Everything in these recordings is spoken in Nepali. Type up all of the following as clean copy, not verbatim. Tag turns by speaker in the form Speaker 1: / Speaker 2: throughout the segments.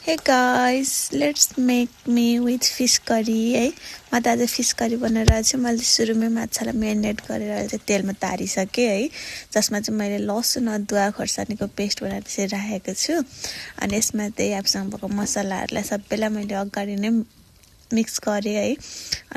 Speaker 1: Hey guys, let's make me with fish curry है। म त आज फिश करी बनाइरहेको छु। मैले सुरुमै माछालाई मेरिनेट गरेर चाहिँ तेलमा तारिसकेँ है, जसमा चाहिँ मैले लसुन अदुवा खोर्सानीको पेस्ट बनाएर चाहिँ राखेको छु। अनि यसमा चाहिँ आफूसँग भएको मसलाहरूलाई सबैलाई मैले अगाडि नै मिक्स गरेँ है।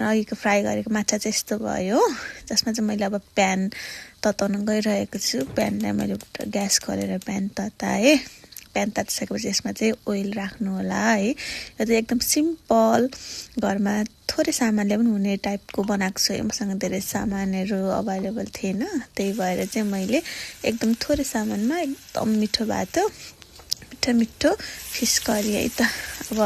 Speaker 1: अनि अघिको फ्राई गरेको माछा चाहिँ यस्तो भयो, जसमा चाहिँ मैले अब प्यान तताउन गइरहेको छु। प्यानलाई मैले ग्यास गरेर प्यान तताएँ। प्यान तातिसकेपछि यसमा चाहिँ ओइल राख्नु होला है। यो चाहिँ एकदम सिम्पल, घरमा थोरै सामानले पनि हुने टाइपको बनाएको छु। मसँग धेरै सामानहरू अभाइलेबल थिएन, त्यही भएर चाहिँ मैले एकदम थोरै सामानमा एकदम मिठो मिठो फिस करी है त। अब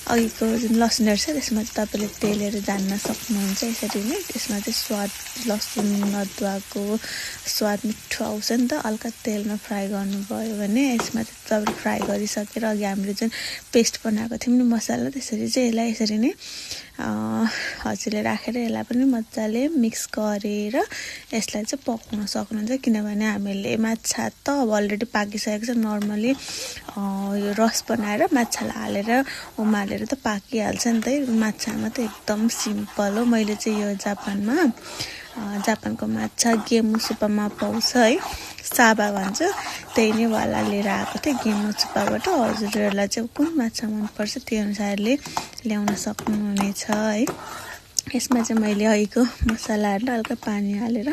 Speaker 1: अघिको जुन लसुनहरू छ त्यसमा चाहिँ तपाईँले तेलहरू जान्न सक्नुहुन्छ यसरी नै। त्यसमा चाहिँ स्वाद लसुन अदुवाको स्वाद मिठो आउँछ नि त। हल्का तेलमा फ्राई गर्नुभयो भने यसमा चाहिँ तपाईँले फ्राई गरिसकेर अघि हामीले जुन पेस्ट बनाएको थियौँ नि मसला, त्यसरी चाहिँ यसलाई यसरी नै हजुरले राखेर यसलाई पनि मजाले मिक्स गरेर यसलाई चाहिँ पकाउन सक्नुहुन्छ। किनभने हामीले माछा त अब अलरेडी पाकिसकेको छ। नर्मली यो रस बनाएर माछालाई हालेर उमालेर त पाकिहाल्छ नि त। माछामा त एकदम सिम्पल हो। मैले चाहिँ यो जापानको माछा गेमुसुपामा पाउँछ है, साबा भन्छ, त्यही नै वाला लिएर आएको थिएँ गेमुसुपाबाट। हजुरहरूलाई चाहिँ कुन माछा मनपर्छ त्यो अनुसारले ल्याउन सक्नुहुनेछ है। यसमा चाहिँ मैले अघिको मसलाहरूलाई हल्का पानी हालेर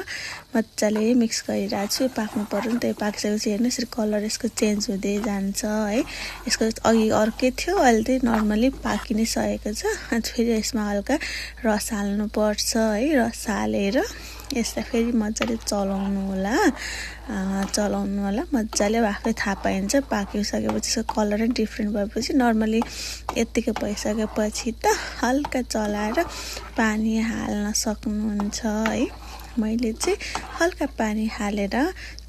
Speaker 1: मजाले मिक्स गरिरहेको छु। पाक्नु पर्यो नि त। पाकिसकेपछि हेर्नु यसरी कलर यसको चेन्ज हुँदै जान्छ है। यसको अघि अर्कै थियो, अहिले चाहिँ नर्मली पाकि नै सकेको छ। अनि फेरि यसमा हल्का रस हाल्नुपर्छ है। रस हालेर यसलाई फेरि मजाले चलाउनु होला मजाले। आफै थाहा पाइन्छ पाकिसकेपछि यसको कलर नै डिफ्रेन्ट भएपछि। नर्मली यत्तिकै भइसकेपछि त हल्का चलाएर पानी हाल्न सक्नुहुन्छ है। मैले चाहिँ हल्का पानी हालेर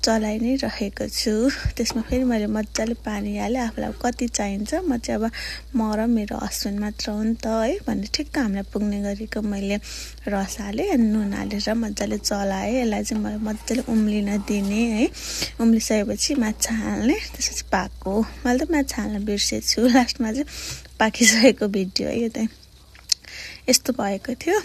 Speaker 1: चलाइ नै रहेको छु। त्यसमा फेरि मैले मजाले पानी हालेँ। आफूलाई कति चाहिन्छ, म चाहिँ अब म र मेरो हस्बेन्ड मात्र हो नि त है भन्ने ठिक्क हामीलाई पुग्ने गरेको मैले रस हालेँ अनि नुन हालेर मजाले चलाएँ। यसलाई चाहिँ मैले मजाले उम्लिन दिने है। उम्लिसकेपछि माछा हाल्ने, त्यसपछि पाको। मैले त माछा हाल्न बिर्सेछु, लास्टमा चाहिँ पाकिसकेको भिडियो है यो चाहिँ। यस्तो भएको थियो।